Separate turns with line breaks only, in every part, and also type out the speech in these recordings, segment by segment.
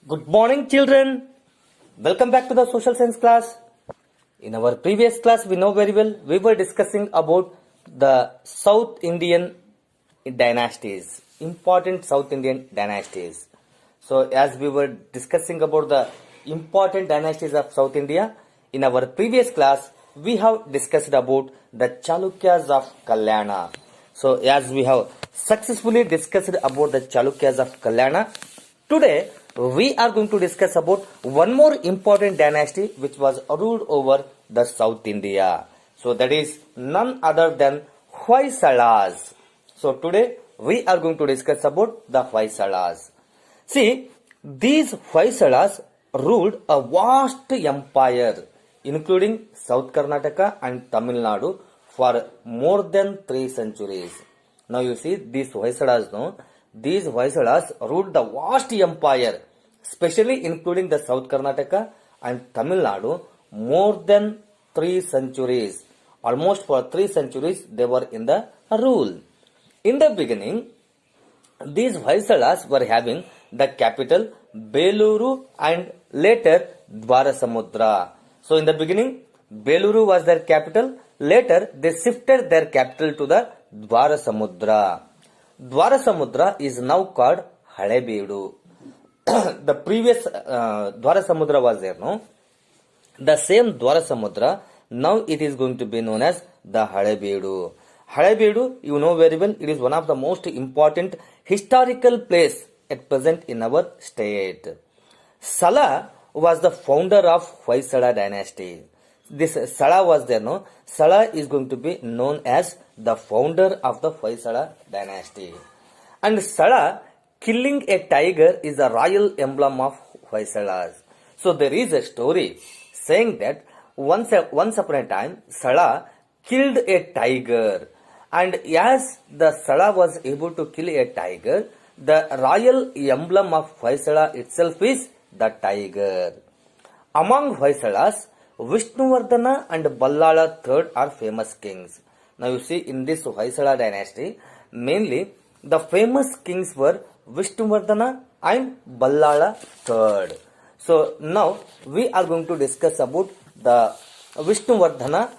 Good morning, children. Welcome back to the social science class. In our previous class, we know very well, we were discussing about the South Indian dynasties, important South Indian dynasties. So, as we were discussing about the important dynasties of South India, in our previous class, we have discussed about the Chalukyas of Kalyana. So, as we have successfully discussed about the Chalukyas of Kalyana, today we are going to discuss about one more important dynasty which was ruled over the South India. So, that is none other than Hoysalas. So, today we are going to discuss about the Hoysalas. See, these Hoysalas ruled a vast empire including South Karnataka and Tamil Nadu for more than 3 centuries. Now you see these Hoysalas, these Hoysalas ruled the vast empire, especially including the South Karnataka and Tamil Nadu, more than 3 centuries. Almost for 3 centuries they were in the rule. In the beginning, these Hoysalas were having the capital Beluru and later Dwarasamudra. So in the beginning, Beluru was their capital. Later, they shifted their capital to the Dwarasamudra. Dwarasamudra is now called Halebeedu. The previous Dwarasamudra was there, no? The same Dwarasamudra, now it is going to be known as the Halebeedu. Halebeedu, you know very well, it is one of the most important historical place at present in our state. Sala was the founder of Hoysala dynasty. This Sala was there, no? Sala is going to be known as the founder of the Hoysala dynasty. And Sala, killing a tiger, is a royal emblem of Hoysalas. So there is a story saying that once upon a time, Sala killed a tiger. And as the Sala was able to kill a tiger, the royal emblem of Hoysala itself is the tiger. Among Hoysalas, Vishnuvardhana and Ballala III are famous kings. Now you see in this Hoysala dynasty, mainly the famous kings were Vishnuvardhana and Ballala III. So now we are going to discuss about the Vishnuvardhana.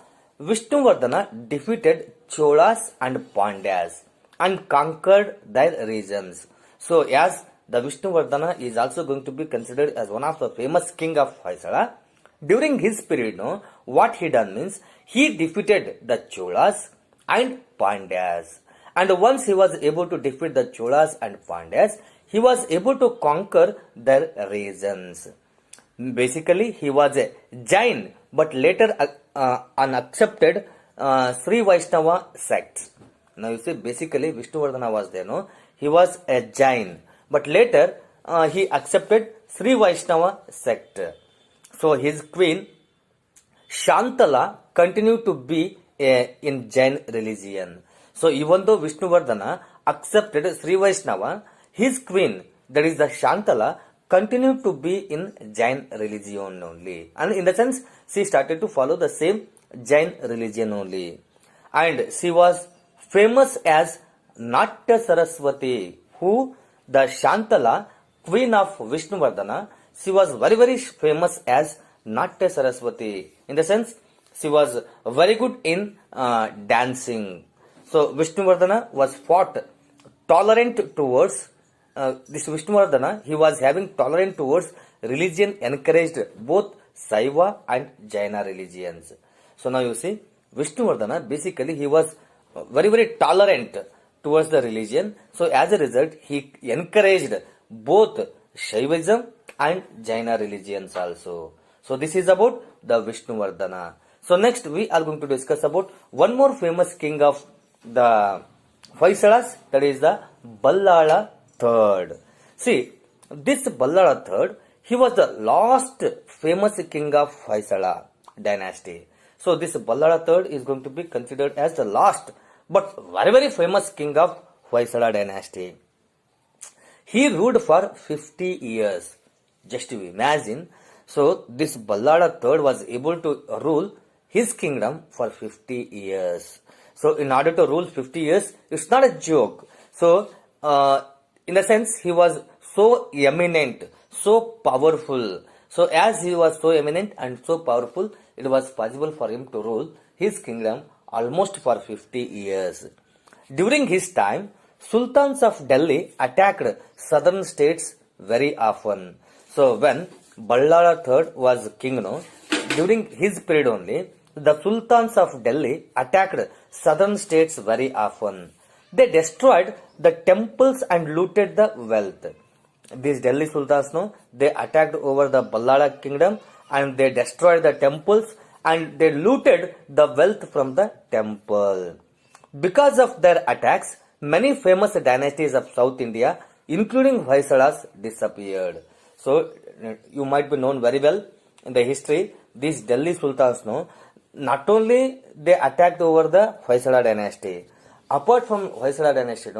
Vishnuvardhana defeated Cholas and Pandyas and conquered their regions. So as the Vishnuvardhana is also going to be considered as one of the famous king of Hoysala. During his period, what he done means, he defeated the Cholas and Pandyas. And once he was able to defeat the Cholas and Pandyas, he was able to conquer their regions. Basically, he was a Jain, but later unaccepted Sri Vaishnava sect. Now you see, basically Vishnuvardhana was there, no? He was a Jain, but later he accepted Sri Vaishnava sect. So his queen Shantala continued to be in Jain religion. So even though Vishnuvardhana accepted Sri Vaishnava, his queen, that is the Shantala, continued to be in Jain religion only. And in the sense, she started to follow the same Jain religion only. And she was famous as Natya Saraswati, who the Shantala, queen of Vishnuvardhana, she was very famous as Natya Saraswati. In the sense, she was very good in dancing. So Vishnuvardhana was tolerant towards this Vishnuvardhana. He was having tolerant towards religion, encouraged both Saiva and Jaina religions. So now you see, Vishnuvardhana, basically he was very tolerant towards the religion. So as a result, he encouraged both Shaivism and Jaina religions also. So this is about the Vishnuvardhana. So next we are going to discuss about one more famous king of the Hoysalas, that is the Ballala III. See, this Ballala III, he was the last famous king of Hoysala dynasty. So this Ballala III is going to be considered as the last but very famous king of Hoysala dynasty. He ruled for 50 years. Just to imagine. So this Ballala III was able to rule his kingdom for 50 years. So in order to rule 50 years, it's not a joke. So in a sense, he was so eminent, so powerful. So as he was so eminent and so powerful, it was possible for him to rule his kingdom almost for 50 years. During his time, sultans of Delhi attacked southern states very often. So when Ballala III was king, during his period only, the sultans of Delhi attacked southern states very often. They destroyed the temples and looted the wealth. These Delhi sultans, they attacked over the Ballala kingdom and they destroyed the temples and they looted the wealth from the temple. Because of their attacks, many famous dynasties of South India, including Hoysalas, disappeared. So, you might be known very well in the history, these Delhi sultans, not only they attacked over the Hoysala dynasty, apart from Hoysala dynasty,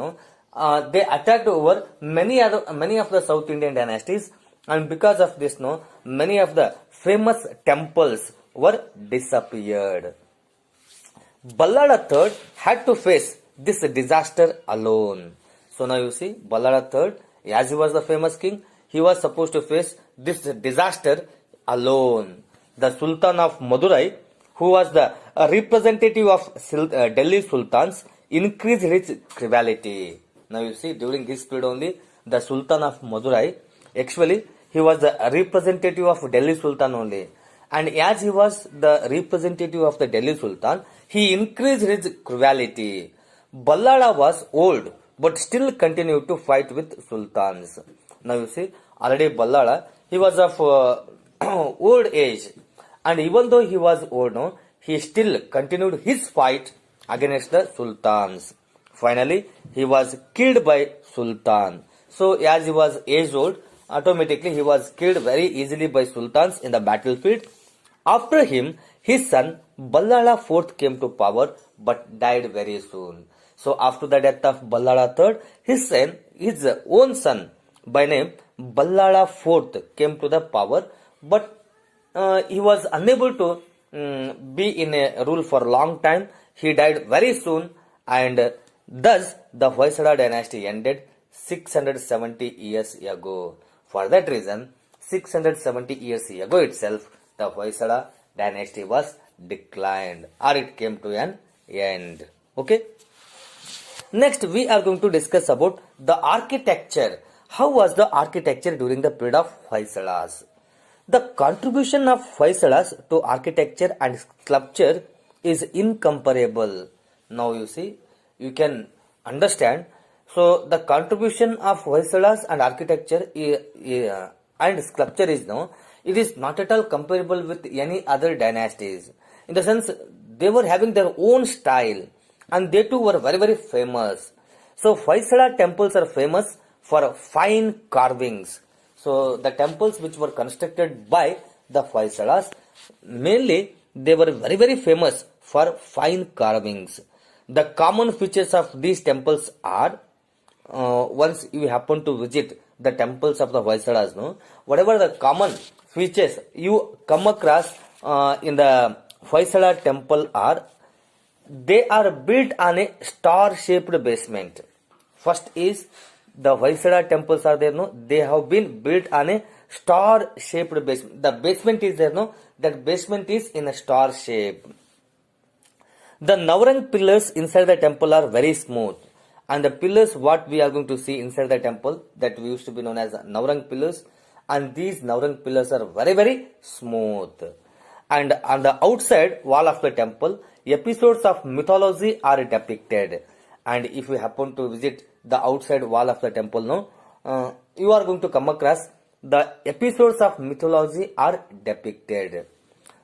they attacked over many of the South Indian dynasties, and because of this, many of the famous temples were disappeared. Ballala III had to face this disaster alone. So now you see, Ballala III, as he was the famous king, he was supposed to face this disaster alone. The Sultan of Madurai, who was the representative of Delhi sultans, increased his rivalry. Now you see, during his period only, the Sultan of Madurai, actually, he was the representative of Delhi Sultan only. And as he was the representative of the Delhi Sultan, he increased his rivalry. Ballala was old, but still continued to fight with sultans. Now you see, already Ballala, he was of old age. And even though he was old, he still continued his fight against the sultans. Finally, he was killed by sultan. So as he was age old, automatically he was killed very easily by sultans in the battlefield. After him, his son Ballala IV came to power but died very soon. So after the death of Ballala III, his own son by name Ballala IV came to the power, but he was unable to be in a rule for a long time. He died very soon, and thus the Hoysala dynasty ended 670 years ago. For that reason, 670 years ago itself, the Hoysala dynasty was declined, or it came to an end. Okay. Next, we are going to discuss about the architecture. How was the architecture during the period of Hoysalas? The contribution of Hoysalas to architecture and sculpture is incomparable. Now you see, you can understand. So the contribution of Hoysalas and architecture and sculpture is it is not at all comparable with any other dynasties. In the sense, they were having their own style, and they too were very, very famous. So Hoysala temples are famous for fine carvings. So the temples which were constructed by the Hoysalas, mainly they were very, very famous for fine carvings. The common features of these temples are, once you happen to visit the temples of the Hoysalas, whatever the common features you come across in the Hoysala temple are, they are built on a star-shaped basement. First is, the Hoysala temples are there, they have been built on a star-shaped basement. The basement is there, that basement is in a star shape. The Navrang pillars inside the temple are very smooth. And the pillars what we are going to see inside the temple, that we used to be known as Navrang pillars. And these Navrang pillars are very, very smooth. And on the outside wall of the temple, episodes of mythology are depicted. And if you happen to visit the outside wall of the temple, you are going to come across the episodes of mythology are depicted.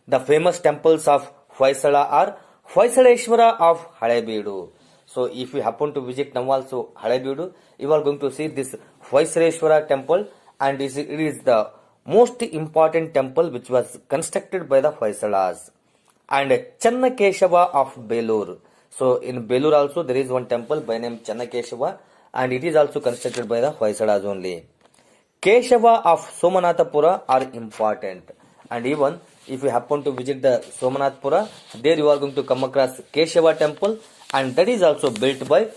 The famous temples of Hoysala are Hoysaleshwara of Halebeedu. So if you happen to visit now also Halebeedu, you are going to see this Hoysaleshwara temple, and it is the most important temple which was constructed by the Hoysalas. And Channakeshava of Belur. So in Belur also there is one temple by name Channakeshava, and it is also constructed by the Hoysalas only. Keshava of Somanathapura are important, and even if you happen to visit the Somanathpura, there you are going to come across Keshava temple, and that is also built by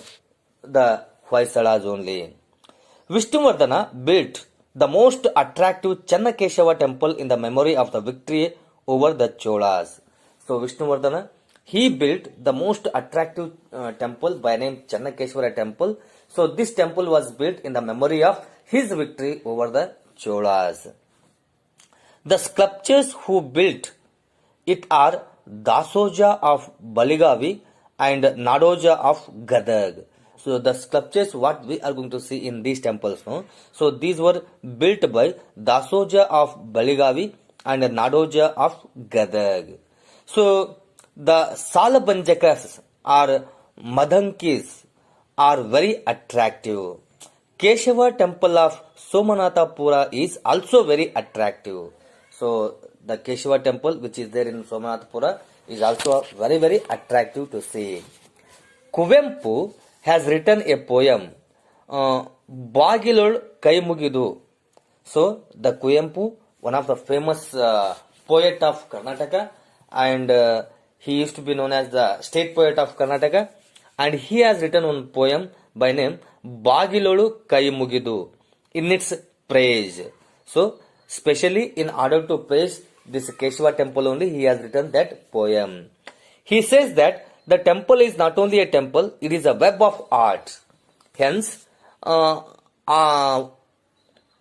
the Hoysalas only. Vishnuvardhana built the most attractive Channakeshava temple in the memory of the victory over the Cholas. So Vishnuvardhana, he built the most attractive temple by name Channakeshwara temple. So this temple was built in the memory of his victory over the Cholas. The sculptors who built it are Dasoja of Baligavi and Nadoja of Gadag. So the sculptures what we are going to see in these temples, no? So these were built by Dasoja of Baligavi and Nadoja of Gadag. So the Salabanjakas or Madankis are very attractive. Keshava temple of Somanathapura is also very attractive. So the Keshava temple which is there in Somanathapura is also very very attractive to see. Kuvempu has written a poem, Bagilol Kaimugidu. So the Kuvempu, one of the famous poet of Karnataka, and he used to be known as the state poet of Karnataka, and he has written one poem by name Bagilolu Kaimugidu in its praise. So specially in order to praise this Keshava temple only, he has written that poem. He says that the temple is not only a temple, it is a web of art. Hence,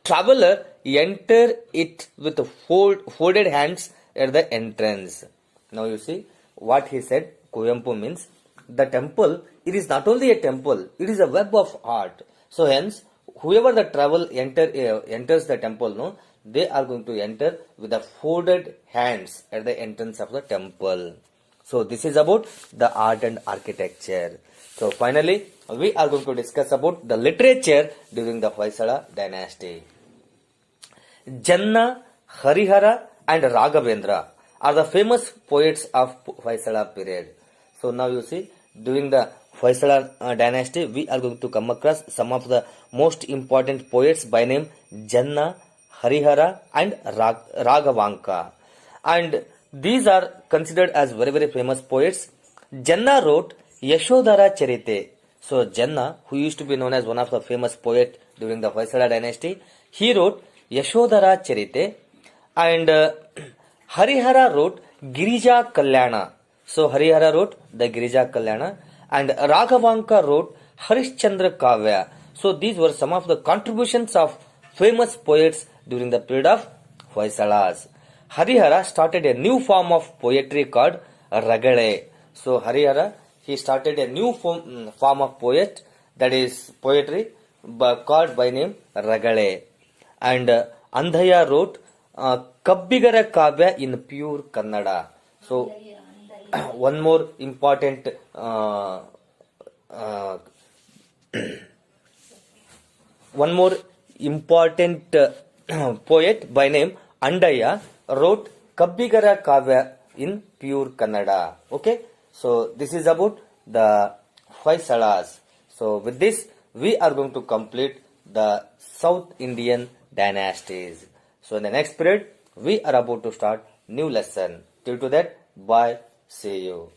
traveler enter it with folded hands at the entrance. Now you see what he said. Kuvempu means the temple, it is not only a temple, it is a web of art. So hence, whoever the travel enters the temple, no, they are going to enter with the folded hands at the entrance of the temple. So this is about the art and architecture. So finally, we are going to discuss about the literature during the Hoysala dynasty. Janna, Harihara and Raghavendra are the famous poets of Hoysala period. So now you see, during the Hoysala dynasty, we are going to come across some of the most important poets by name Janna, Harihara and Raghavanka. And these are considered as very very famous poets. Janna wrote Yashodhara Charite. So Janna, who used to be known as one of the famous poet during the Hoysala dynasty, he wrote Yashodhara Charite, and Harihara wrote Girija Kalyana. So Harihara wrote the Girija Kalyana, and Raghavanka wrote Harishchandra Kavya. So these were some of the contributions of famous poets during the period of Hoysalas. Harihara started a new form of poetry called Ragale. So Harihara, he started a new form of poet, that is poetry, called by name Ragale. And Andhaya wrote Kabbigara Kavya in pure Kannada. So one more important poet by name Andaya wrote Kabbigara Kavya in pure Kannada. Okay, so this is about the Hoysalas. So with this, we are going to complete the South Indian dynasties. So in the next period, we are about to start new lesson. Till to that, bye. See you.